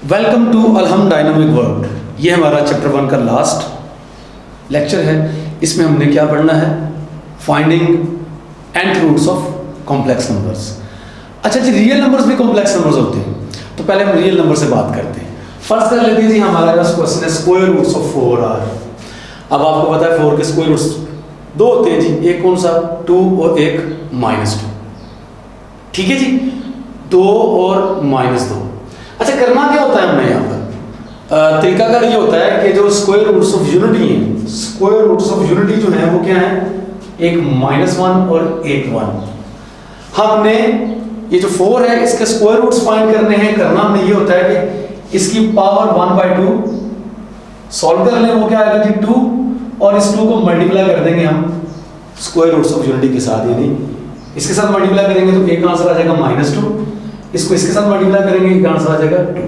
Welcome to Alham dynamic world. ये हमारा chapter 1 का लास्ट लेक्चर है। इसमें हमने क्या पढ़ना है? Finding nth roots of complex numbers. अच्छा जी, रियल नंबर्स भी कॉम्प्लेक्स नंबर्स होते हैं, तो पहले हम रियल नंबर से बात करते हैं। फर्स्ट कर लेते हैं जी, हमारा पास क्वेश्चन है स्क्वायर रूट्स ऑफ 4 आर। अब आपको पता है 4 के स्क्वायर रूट्स दो होते हैं जी, एक कौन सा 2 और एक -2। ठीक है जी, 2 और -2। अच्छा, करना क्या होता है हमने यहाँ पर? तरीकाकार ये होता है कि जो स्क्वायर रूट्स ऑफ यूनिटी हैं, स्क्वायर रूट्स ऑफ यूनिटी जो है वो क्या है? एक -1 और एक 1। हमने ये जो 4 है इसके स्क्वायर रूट्स फाइंड करने हैं। करना हमने ये होता है कि इसकी पावर 1/2 सॉल्व कर लें, वो क्या आएगा जी 2, और इस 2 को मल्टीप्लाई कर देंगे हम स्क्वायर रूट्स ऑफ यूनिटी के साथ। यानी इसके साथ मल्टीप्लाई करेंगे तो एक आंसर आ जाएगा -2, इसको इसके साथ मल्टीप्लाई करेंगे एक आंसर आ जाएगा 2।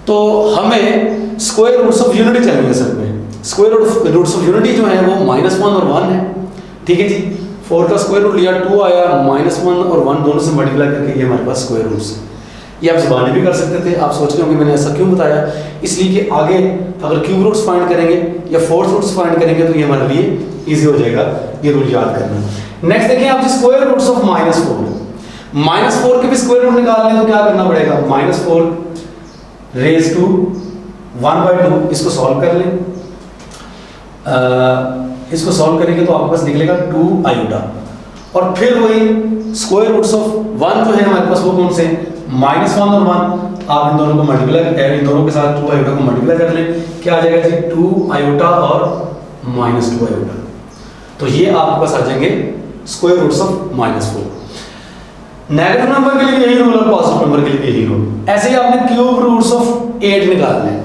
तो हमें स्क्वायर रूट्स ऑफ यूनिटी चाहिए असल में। स्क्वायर रूट्स ऑफ यूनिटी जो है वो -1 और 1 है। ठीक है जी, 4 का स्क्वायर रूट लिया, 2 आया, -1 और 1 दोनों से मल्टीप्लाई करके ये हमारे पास स्क्वायर रूट्स है। ये आप ज़बानी भी कर सकते थे। आप सोच रहे होंगे मैंने ऐसा क्यों बताया? इसलिए कि आगे अगर क्यूब रूट्स फाइंड करेंगे या फोर्थ रूट्स फाइंड करेंगे तो ये हमारे लिए ईजी हो जाएगा ये रूल याद करना। नेक्स्ट देखिए आप, स्क्वायर रूट्स ऑफ -4 के भी स्क्वायर रूट निकालने तो क्या करना पड़ेगा? -4 रेज टू 1/2। इसको सॉल्व कर लें। इसको सॉल्व करेंगे तो आपके पास निकलेगा 2 आयोटा। और फिर वही स्क्वायर रूट्स ऑफ 1 जो है हमारे पास वो कौन से? -1 और 1। आप इन दोनों को मल्टीप्लाई, इन दोनों के साथ 2 आयोटा को मल्टीप्लाई कर लें, क्या आ जाएगा जी 2 आयोटा और -2 आयोटा। तो ये आपके पास आ जाएंगे square roots of -4। Negative number के लिए भी यही रूल और पॉजिटिव नंबर के लिए भी यही रूल। ऐसे ही आपने क्यूब रूट्स ऑफ 8 निकालने हैं,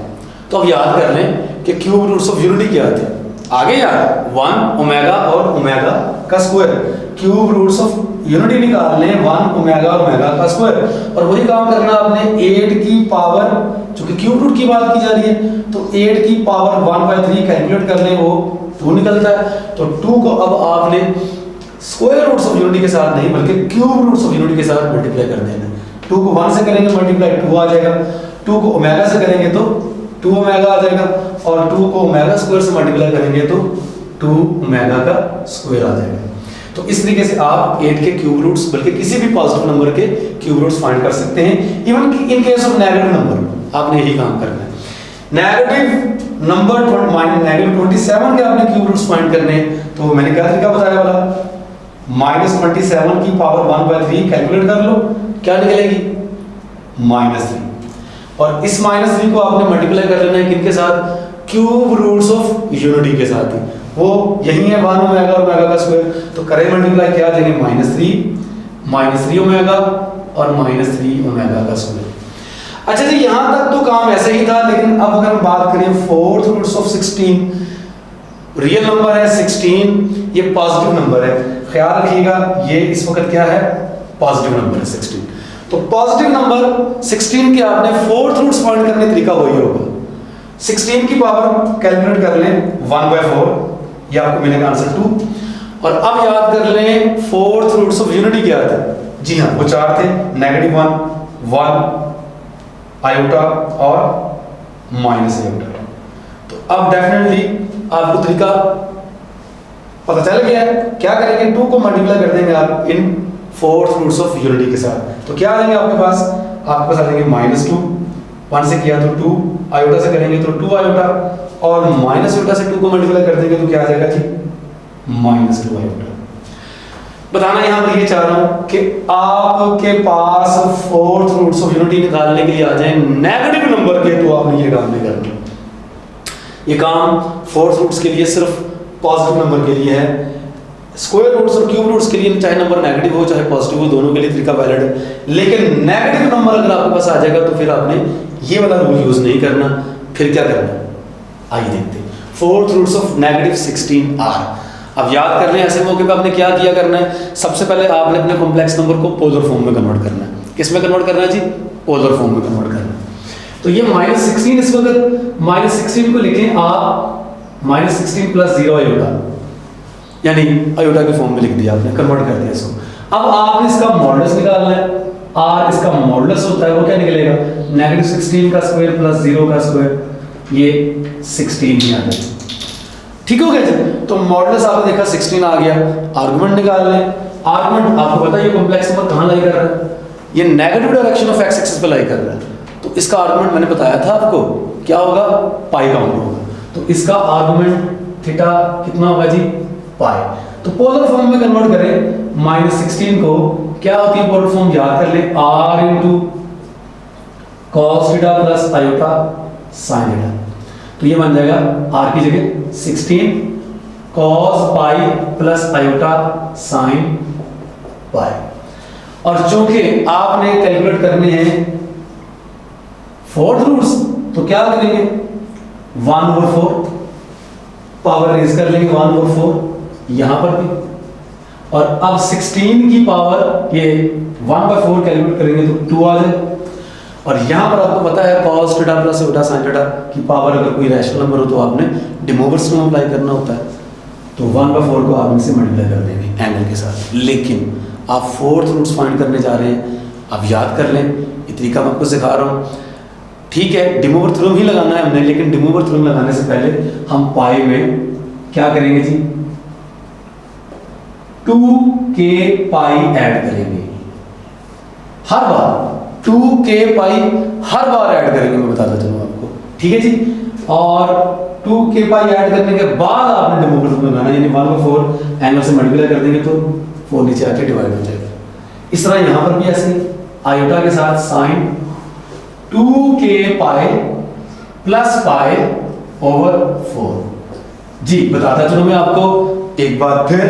तो अब याद कर लें कि क्यूब रूट्स ऑफ यूनिटी क्या थे? आगे यार 1 ओमेगा और ओमेगा का square. Cube roots of unity निकालने 1 ओमेगा और ओमेगा का स्क्वायर। और वही काम करना आपने 8 की पावर, चूंकि क्यूब रूट की बात की जा रही है तो 8 की पावर 1/3 कैलकुलेट कर लें, वो 2 निकलता है। तो 2 को अब आपने स्क्वायर रूट्स ऑफ यूनिटी के साथ नहीं बल्कि क्यूब रूट्स ऑफ यूनिटी के साथ मल्टीप्लाई कर देना। 2 को 1 से करेंगे मल्टीप्लाई 2 आ जाएगा, 2 को ओमेगा से करेंगे तो 2 ओमेगा आ जाएगा, और 2 को ओमेगा स्क्वायर से मल्टीप्लाई करेंगे तो 2 ओमेगा का स्क्वायर आ जाएगा। तो इस तरीके से आप 8 के क्यूब रूट्स बल्कि किसी भी पॉजिटिव नंबर के क्यूब रूट्स फाइंड कर सकते हैं। Even in case of negative number आपने यही काम करना है। नेगेटिव नंबर -27 के आपने क्यूब रूट्स फाइंड करने हैं, तो मैंने क्या तरीका बताया वाला? -27 की पावर 1/3 कैलकुलेट कर लो, क्या निकलेगी? -3। और इस -3 को आपने मल्टीप्लाई कर लेना है किनके साथ? क्यूब रूट्स ऑफ यूनिटी के साथ ही। वो यही है 1 ओमेगा और ओमेगा का स्क्वायर। तो करें मल्टीप्लाई, क्या आ जाएंगे? -3 ओमेगा और -3 ओमेगा का स्क्वायर। अच्छा जी, यहां तक तो काम ऐसे ही था, लेकिन अब अगर हम बात करें fourth roots of 16, real number है 16, ये पॉजिटिव नंबर है। ख्याल रखिएगा ये इस वक्त क्या है? पॉजिटिव नंबर है 16। तो पॉजिटिव नंबर 16 के आपने फोर्थ रूट्स फाइंड करने का तरीका वही होगा। 16 की पावर कैलकुलेट कर लें 1/4, ये आपको मिलेगा आंसर 2। और अब याद कर लें फोर्थ रूट्स ऑफ यूनिटी क्या थे? जी हाँ, वो 4 थे, -1, 1 आयोटा और -आयोटा। तो अब डेफिनेटली आपको तरीका पता चल गया है। क्या करेंगे? 2 को मल्टीप्लाई कर देंगे आप इन फोर्थ रूट्स ऑफ यूनिटी के साथ, तो क्या आ जाएंगे आपके पास? आपके पास आ जाएंगे -2, 1 से किया तो 2, आयोटा से करेंगे तो 2 आयोटा, और -आयोटा से 2 को मल्टीप्लाई कर देंगे तो क्या आ जाएगा जी? -2 आयोटा। बताना यहाँ पर ये चाह रहा हूँ कि आपके पास फोर्थ रूट्स ऑफ यूनिटी निकालने के लिए आ जाए नेगेटिव नंबर के, तो आपने ये काम नहीं करना। ये काम फोर्थ रूट्स के लिए सिर्फ पॉजिटिव नंबर के लिए है। स्क्वायर रूट्स और क्यूब रूट्स के लिए चाहे नंबर नेगेटिव हो चाहे पॉजिटिव हो, दोनों के लिए तरीका वैलिड है। लेकिन नेगेटिव नंबर अगर आपके पास आ जाएगा तो फिर आपने ये वाला रूल यूज नहीं करना। फिर क्या करना? आइए देखते हैं। Fourth roots of -16 are. अब याद कर लें, ऐसे मौके पे आपने क्या किया करना है? सबसे पहले आपने अपने कॉम्प्लेक्स नंबर को पोलर फॉर्म में कन्वर्ट करना है। किस में कन्वर्ट करना है जी? पोलर फॉर्म में कन्वर्ट करना है। तो ये -16, इस वक्त -16 को लिखें आप -16 + 0 आयोटा, यानी आयोटा के फॉर्म में लिख दिया आपने, कन्वर्ट कर दिया इसको। अब आपने इसका मॉडुलस निकालना है। आर इसका मॉडुलस होता है, वो क्या निकलेगा, -16 का स्क्वायर प्लस 0 का स्क्वायर, ये 16 ही आ जाएगा। ठीक हो गया जी। तो मॉडुलस आपने देखा 16 आ गया, आर्गुमेंट निकाल लें। आर्गुमेंट आपको पता है ये कॉम्प्लेक्स नंबर कहाँ लाई कर रहा है, ये negative direction of x axis पे लाई कर रहा है। तो इसका आर्गुमेंट मैंने बताया था आपको क्या होगा, पाई काउंट होगा। तो इसका आर्गुमेंट थीटा कितना होगा जी, पाई। तो पोलर फॉर्म में कन्वर्ट करें -16 को, क्या होती है पोलर फॉर्म, याद कर ले, r into cos theta plus iota sine theta. तो ये बन जाएगा r की जगह 16 cos pi plus iota sine पाई। और चूंकि आपने कैलकुलेट करने हैं फोर्थ रूट्स, तो क्या करेंगे 1/4 पावर रेज कर लेंगे 1/4 यहां पर भी। और अब 16 की पावर ये 1/4 कैलकुलेट करेंगे तो 2 आ जाए। और यहां पर आपको पता है cos theta plus iota sine theta की पावर अगर कोई रैशनल नंबर हो तो आपने डी मोवर्स रूल अप्लाई करना होता है। तो 1/4 को आप इनसे मल्टीप्लाई कर देंगे एंगल के साथ। लेकिन आप फोर्थ रूट्स फाइंड करने जा रहे हैं, आप याद कर लें, ये तरीका मैं आपको सिखा रहा हूँ। ठीक है, डी मोवर थ्योरम ही लगाना है हमने, लेकिन डी मोवर थ्योरम लगाने से पहले हम पाई में क्या करेंगे जी, 2k पाई ऐड करेंगे हर बार, 2k पाई हर बार ऐड करेंगे, मैं बताता चलूँ आपको। ठीक है जी। और 2k पाई ऐड करने के बाद आपने डी मोवर थ्योरम लगाना, यानी 1/4 एंगल से मल्टीप्लाई कर देंगे तो 4 नीचे आके डिवाइड हो जाएगा। इस तरह यहां पर भी ऐसे आयोटा के साथ sine 2k pi plus pi over 4 जी। बताता चलो मैं आपको एक बार फिर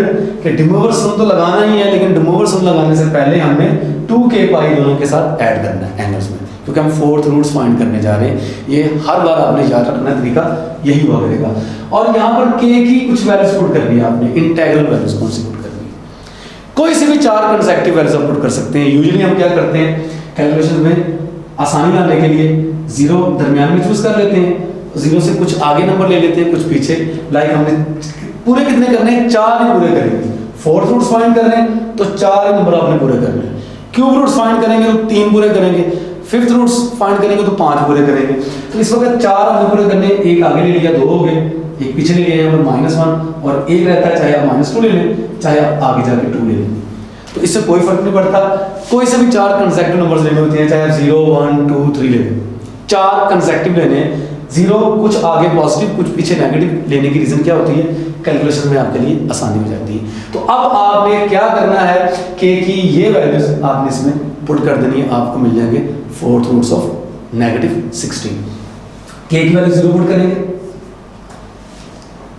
कि डी मोवर थ्योरम तो लगाना ही है, लेकिन डी मोवर थ्योरम लगाने से पहले हमने 2k पाई दोनों के साथ ऐड करना है एंगल्स में, क्योंकि हम फोर्थ रूट्स फाइंड करने जा रहे हैं। ये हर बार आपने याद रखना तरीका यही हुआ करेगा। और यहाँ पर k की कुछ वैल्यूज पुट करनी है आपने, इंटीग्रल वैल्यूज कौन सी पुट करनी है, कोई से भी 4 कंसेक्टिव वैल्यूज आप पुट कर सकते हैं। यूजुअली हम क्या करते हैं कैलकुलेशन में आसानी लाने के लिए 0 दरमियान में चूज कर लेते हैं, 0 से कुछ आगे नंबर ले लेते हैं, कुछ पीछे। लाइक हमने पूरे कितने करने हैं, 4 ही पूरे करेंगे। फोर्थ रूट्स फाइंड कर रहे हैं तो 4 ही नंबर आपने पूरे करने हैं। क्यूब रूट्स फाइंड करेंगे तो 3 पूरे करेंगे। फिफ्थ रूट्स फाइंड करेंगे तो 5 पूरे करेंगे। तो इस वक्त 4 हमने पूरे करने, एक आगे ले लिया 2 हो गए, एक पीछे ले लिया यहाँ पर -1 और एक रहता है, चाहे आप -2 ले लें चाहे आप आगे जाके 2 ले लें, तो इससे कोई फर्क नहीं पड़ता। कोई से भी 4 कंसेक्टिव नंबर्स लेने होते हैं, चाहे आप 0 1 2 3 ले लें, 4 कंसेक्टिव लेने, 0 कुछ आगे पॉजिटिव कुछ पीछे नेगेटिव लेने की रीजन क्या होती है, कैलकुलेशन में आपके लिए आसानी हो जाती है। तो अब आपने क्या करना है कि ये वैल्यूज आपने इसमें पुट कर देनी है, आपको मिल जाएंगे फोर्थ रूट्स ऑफ -16। के की वैल्यू 0 पुट करेंगे,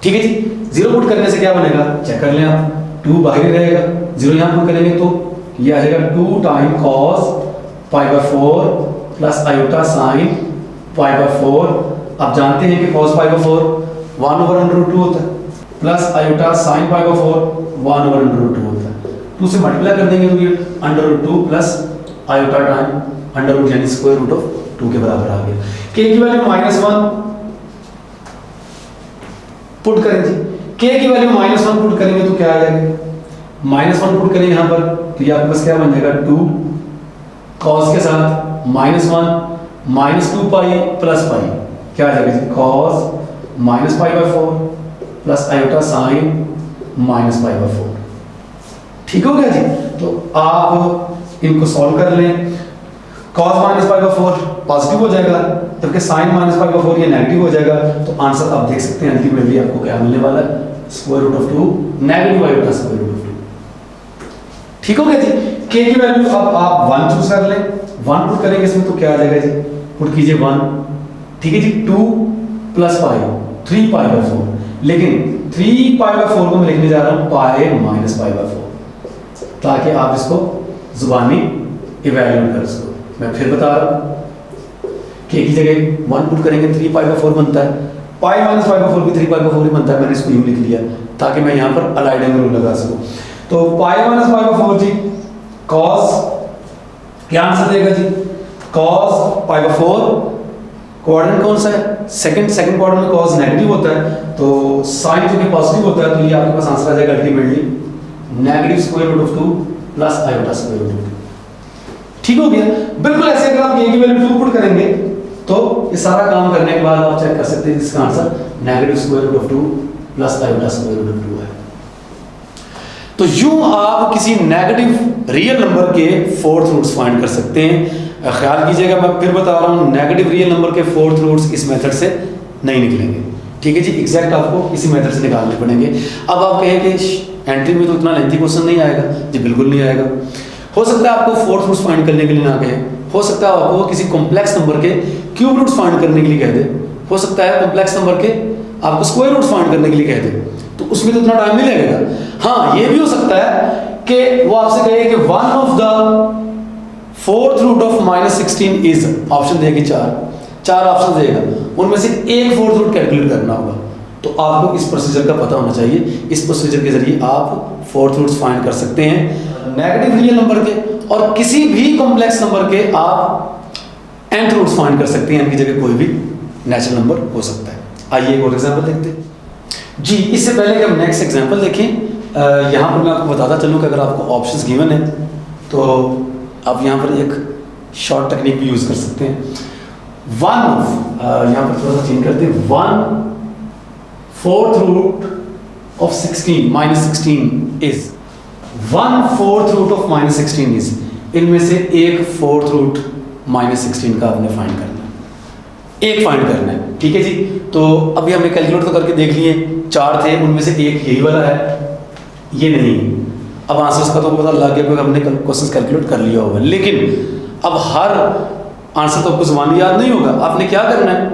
ठीक है जी। 0 पुट करने से क्या बनेगा चेक कर लें आप, 2 बाहर ही रहेगा, 0 यहाँ पुट करेंगे तो ये आ जाएगा 2 time cos π/4 plus iota sine π/4। आप जानते हैं कि cos π/4 1/√2 होता है, प्लस आयोटा साइन π/4 1/√2 होता है। 2 से मल्टीप्लाई कर देंगे तो ये √2 प्लस आयोटा टाइम √ यानी स्क्वायर रूट ऑफ 2 के बराबर आ गया। k की वैल्यू -1 पुट करें जी, k की वैल्यू -1 पुट करेंगे तो क्या आ जाएगा, -1 पुट करें यहाँ पर तो ये आपके पास क्या बन जाएगा 2 cos के साथ -1 -2 पाई प्लस पाई, क्या आ जाएगा जी cos -π/4 प्लस आयोटा साइन -π/4। ठीक हो गया जी। तो आप इनको सॉल्व कर लें, cos -π/4 पॉजिटिव हो जाएगा जबकि sin -π/4 ये नेगेटिव हो जाएगा। तो आंसर आप देख सकते हैं अल्टीमेटली आपको क्या मिलने वाला है, square root of 2 negative iota square root of 2। ठीक हो गया जी। k की वैल्यू अब आप 1 चूज कर लें, 1 पुट करेंगे इसमें तो क्या आ जाएगा जी, पुट कीजिए 1, ठीक है जी। 2 प्लस पाई 3 π/4, लेकिन 3 π/4 को मैं लिखने जा रहा हूं पाई -π/4 ताकि आप इसको जुबानी इवैल्यूएट कर सको। मैं फिर बता रहा हूं, k की जगह 1 पुट करेंगे 3 π/4 बनता है, पाई -π/4 भी 3 π/4 ही बनता है, मैंने इसको यूं लिख लिया ताकि मैं यहां पर अलाइड एंगल रूल लगा सकूं। तो पाई -π/4 जी cos, क्या आंसर देगा जी, cos π/4 क्वाड्रेंट कौन सा है, सेकंड क्वाड्रेंट में cos नेगेटिव होता है, तो sin जो कि पॉजिटिव होता है, तो ये आपके पास आंसर आ जाएगा ultimately negative square root of 2 plus iota square root of 2। ठीक हो गया। बिल्कुल ऐसे अगर आप a की वैल्यू 2 पुट करेंगे तो ये सारा काम करने के बाद आप चेक कर सकते हैं इसका answer negative square root of 2 plus iota square root of 2 है। तो यूं आप किसी नेगेटिव रियल नंबर के फोर्थ रूट्स फाइंड कर सकते हैं। ख्याल कीजिएगा, मैं फिर बता रहा हूं, नेगेटिव रियल नंबर के फोर्थ रूट्स इस मेथड से नहीं निकलेंगे, ठीक है जी। एग्जैक्ट आपको इसी मेथड से निकालने पड़ेंगे। अब आप कहें कि एंट्री में तो इतना लेंथी क्वेश्चन नहीं आएगा जी, बिल्कुल नहीं आएगा। हो सकता है आपको फोर्थ रूट्स फाइंड करने के लिए ना कहे, हो सकता है आपको किसी कॉम्प्लेक्स नंबर के क्यूब रूट्स फाइंड करने के लिए कह दे, हो सकता है कॉम्प्लेक्स नंबर के आपको स्क्वायर रूट्स फाइंड करने के लिए कह दे, तो उसमें तो इतना टाइम नहीं लगेगा। हाँ, ये भी हो सकता है कि वो आपसे कहे कि one of the fourth root of -16 is, option देगी चार ऑप्शन देगा, उनमें से एक फोर्थ रूट कैलकुलेट करना होगा। तो आपको इस प्रोसीजर का पता होना चाहिए। इस प्रोसीजर के जरिए आप फोर्थ रूट्स फाइंड कर सकते हैं नेगेटिव रियल नंबर के, और किसी भी कॉम्प्लेक्स नंबर के आप nth रूट्स फाइंड कर सकते हैं। इनकी जगह कोई भी नेचुरल नंबर हो सकता है। आइए एक और एग्जांपल देखते हैं जी। इससे पहले कि हम नेक्स्ट एग्जांपल देखें, यहाँ पर मैं आपको बताता चलूँ कि अगर आपको ऑप्शंस गिवन है तो आप यहाँ पर एक शॉर्ट टेक्निक भी यूज कर सकते हैं। यहाँ पर थोड़ा सा चेंज करते हैं, 1/4 root of 16 -16 is, 1/4 root of -16 is, इनमें से एक फोर्थ रूट -16 का आपने फाइंड करना है, एक फाइंड करना है, ठीक है जी। तो अभी हमने कैलकुलेट तो करके देख लिए, 4 थे, उनमें से एक यही वाला है, ये नहीं। अब आंसर्स का तो पता लग गया क्योंकि हमने क्वेश्चन कैलकुलेट कर लिया होगा, लेकिन अब हर आंसर तो आपको ज़बानी याद नहीं होगा। आपने क्या करना है,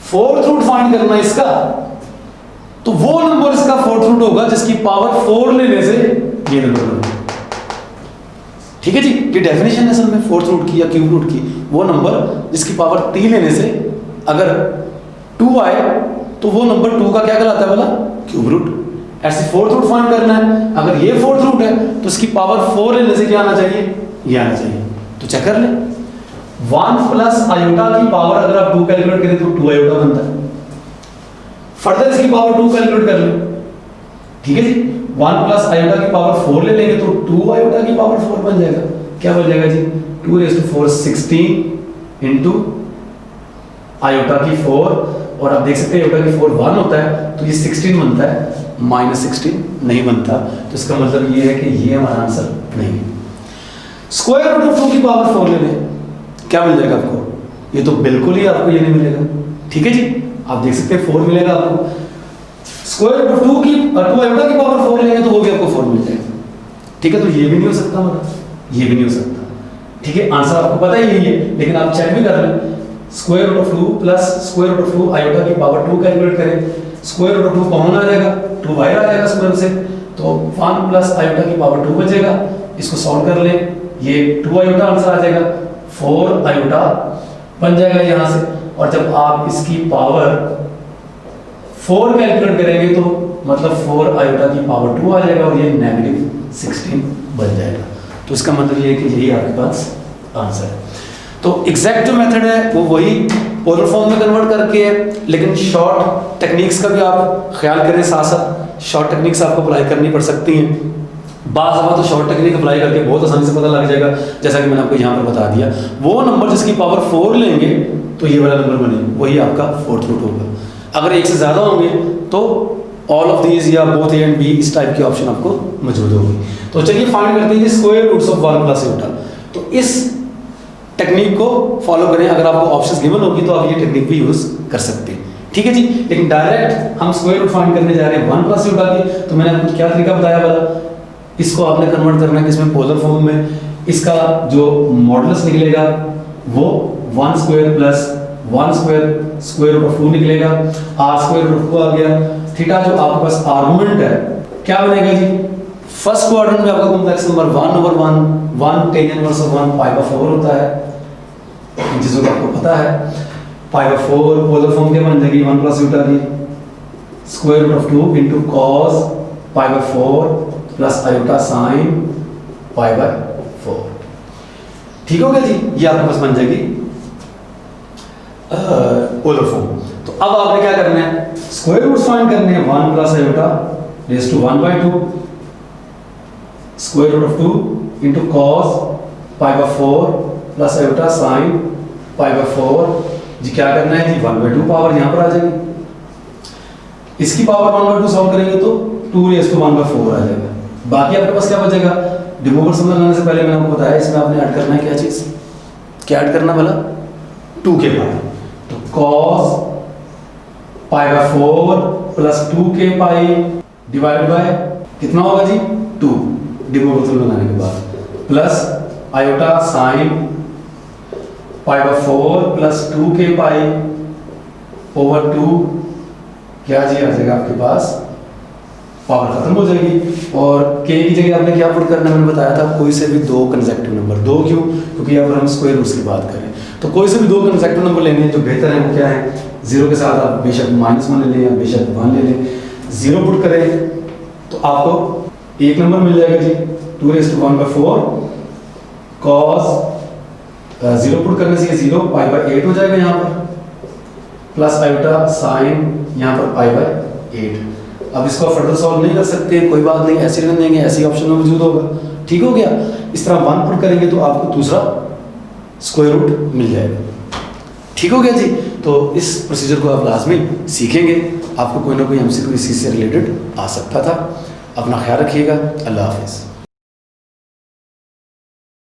फोर्थ रूट फाइंड करना है इसका, तो वो नंबर इसका फोर्थ रूट होगा जिसकी पावर 4 लेने से ये नंबर होगा, ठीक है जी। ये डेफिनेशन है असल में फोर्थ रूट की या क्यूब रूट की, वो नंबर जिसकी पावर 3 लेने से अगर 2 आए तो वो नंबर 2 का क्या कहलाता है बोला, क्यूब रूट। ऐसे फोर्थ रूट फाइंड करना है, अगर ये फोर्थ रूट है तो इसकी पावर 4 लेने से क्या आना चाहिए, ये आना चाहिए। तो चेक कर ले, 1 प्लस आयोटा की पावर अगर आप 2 कैलकुलेट करें तो 2 आयोटा बनता है। फर्दर इसकी पावर 2 कैलकुलेट कर ले, ठीक है जी। 1 प्लस आयोटा की पावर 4 ले लेंगे तो 2 आयोटा की पावर 4 बन जाएगा। क्या बन जाएगा जी, 2⁴ 16 इंटू आयोटा की 4, और आप देख सकते हैं आयोटा की 4 1 होता है तो ये 16 बनता है, -16 नहीं बनता। तो इसका मतलब ये है कि ये हमारा आंसर नहीं है। स्क्वायर रूट ऑफ 2 की पावर 4 ले लें, क्या मिल जाएगा आपको, ये तो बिल्कुल ही आपको ये नहीं मिलेगा, ठीक है जी। आप देख सकते हैं 4 मिलेगा आपको। स्क्वायर रूट ऑफ 2 की 2 आयोटा की पावर 4 लेंगे तो वो भी आपको 4 मिल जाएगा, ठीक है। तो ये भी नहीं हो सकता हमारा, ये भी नहीं हो सकता, ठीक है। आंसर आपको पता ही यही है, लेकिन आप चेक भी कर लें। Square root of 2 plus square root of 2 iota की पावर 2 कैलकुलेट करें, स्क्वायर रूट ऑफ 2 कॉमन आ जाएगा, 2 बाहर आ जाएगा स्क्वायर से, तो 1 प्लस आयोटा की पावर 2 बचेगा। इसको सॉल्व कर लें, ये 2 आयोटा आंसर आ जाएगा, 4 आयोटा बन जाएगा यहाँ से। और जब आप इसकी पावर 4 कैलकुलेट करेंगे तो मतलब 4 आयोटा की पावर 2 आ जाएगा और ये -16 बन जाएगा। तो इसका मतलब ये है कि यही आपके पास आंसर है। तो एग्जैक्ट जो मेथड है वो वही पोलर फॉर्म में कन्वर्ट करके है, लेकिन शॉर्ट टेक्निक्स का भी आप ख्याल करें, साथ साथ शॉर्ट टेक्निक्स आपको अप्लाई करनी पड़ सकती हैं। बाज़ दफ़ा तो शॉर्ट टेक्निक अप्लाई करके बहुत आसानी से पता लग जाएगा, जैसा कि मैंने आपको यहाँ पर बता दिया। वो नंबर जिसकी पावर 4 लेंगे तो ये वाला नंबर बने, वही आपका फोर्थ रूट होगा। अगर एक से ज़्यादा होंगे तो ऑल ऑफ दीज या बोथ ए एंड बी, इस टाइप की ऑप्शन आपको मौजूद होगी। तो चलिए फाइंड करते हैं square roots of 1 plus iota. तो इस टेक्निक को फॉलो करें, अगर आपको ऑप्शंस गिवन होगी तो आप ये टेक्निक भी यूज़ कर सकते हैं, ठीक है जी। लेकिन डायरेक्ट हम स्क्वायर रूट फाइंड करने जा रहे हैं 1 प्लस आयोटा की, तो मैंने आपको क्या तरीका बताया वाला, इसको आपने कन्वर्ट करना है किसमें, पोलर फॉर्म में। इसका जो मॉडुलस निकलेगा वो 1 square plus 1 square square root of 2 निकलेगा, r स्क्वायर रूट ऑफ 2 आ गया। थीटा जो आपके पास आर्गुमेंट है क्या बनेगा जी, फर्स्ट क्वाड्रेंट में आपका complex number 1/1 tan inverse of 1 π/4 होता है, जिसको आपको पता है। π/4 पोलर फॉर्म क्या बन जाएगी 1 प्लस आयोटा की, square root of 2 into cos π/4 plus iota sine π/4, ठीक हो गया जी। ये आपके पास बन जाएगी पोलर फॉर्म। तो अब आपने क्या करना है, स्क्वायर रूट्स फाइंड करने हैं 1 plus iota raise to 1/2 square root of 2 into cos pi by 4 plus iota sine pi by 4 जी। क्या करना है जी, 1/2 पावर यहाँ पर आ जाएगी। इसकी पावर 1/2 सॉल्व करेंगे तो 2⁴ आ जाएगा। बाकी आपके पास क्या बचेगा, डिमोवर समझ लाने से पहले मैंने आपको बताया इसमें आपने ऐड करना है क्या चीज़, क्या ऐड करना भला, 2k पाई। तो cos pi by 4 plus 2k pi divided by कितना होगा जी, 2 डिमोवर समझ लाने के बाद, plus iota sine pi by 4 plus 2k pi over 2 क्या जी आ जाएगा आपके पास, पावर खत्म हो जाएगी। और k की जगह आपने क्या पुट करना है, मैंने बताया था कोई से भी दो कंसेक्टिव नंबर, दो क्यों, क्योंकि यहाँ पर हम स्क्वायर रूट्स की बात करें तो कोई से भी दो कंसेक्टिव नंबर लेने हैं जो बेहतर है वो क्या है, 0 के साथ आप बेशक -1 ले लें या बेशक 1 ले लें। 0 पुट करें तो आपको एक नंबर मिल जाएगा जी 2⁴ cos 0 पुट करने से ये 0 पाई बाय 8 हो जाएगा यहाँ पर, प्लस आयोटा साइन यहाँ पर पाई बाय 8। अब इसको फर्दर सॉल्व नहीं कर सकते, कोई बात नहीं, ऐसे रहने देंगे, ऐसी ऑप्शन में मौजूद होगा। ठीक हो गया। इस तरह 1 पुट करेंगे तो आपको दूसरा स्क्वायर रूट मिल जाएगा। ठीक हो गया जी। तो इस प्रोसीजर को आप लाजमी सीखेंगे, आपको कोई ना कोई एमसीक्यू इसी से रिलेटेड आ सकता था। अपना ख्याल रखिएगा। अल्लाह हाफिज़।